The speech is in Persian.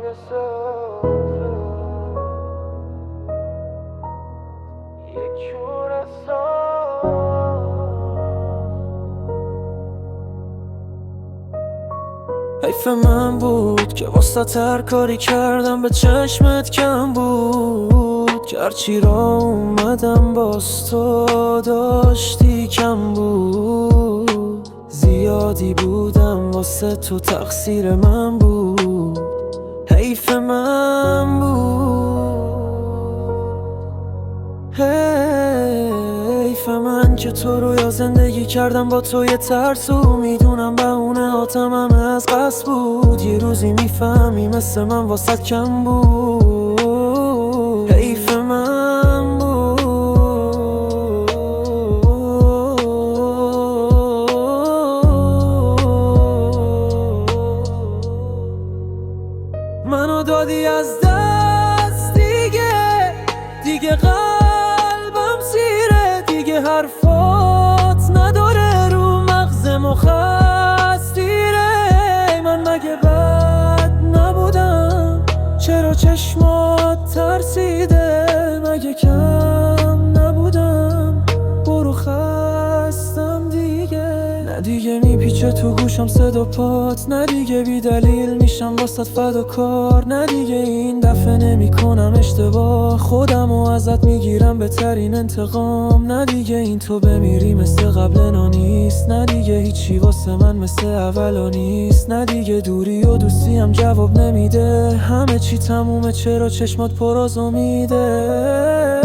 سینه سازه یک جور حیف من بود که واسه هر کاری کردم به چشمت کم بود که هرچی را اومدم باز تو داشتی کم بود زیادی بودم واسه تو تقصیر من بود حیف من بود حیف من که تو رو یا زندگی کردم با تو یه ترسو میدونم بهونه هاتم همه از قصد بود یه روزی میفهمی مثل من واسط کم بود حیف من بود منو دادی از دست دیگه قلبم سیره دیگه حرفات نداره رو مغز مخستیره من مگه بد نبودم چرا چشمات ترسیده مگه کم نبودم برو خستم دیگه نه دیگه میپیچه تو گوشم صدا پات نه دیگه بی دلیل میشم واسط فداکار نه دیگه این دفعه نمی کنم اشتباه خودمو ازت میگیرم بهترین انتقام نه دیگه این تو بمیری مثل قبل نیست نه دیگه هیچی واسه من مثل اولا نیست نه دیگه دوری و دوستی هم جواب نمیده همه چی تمومه چرا چشمات پر از امیده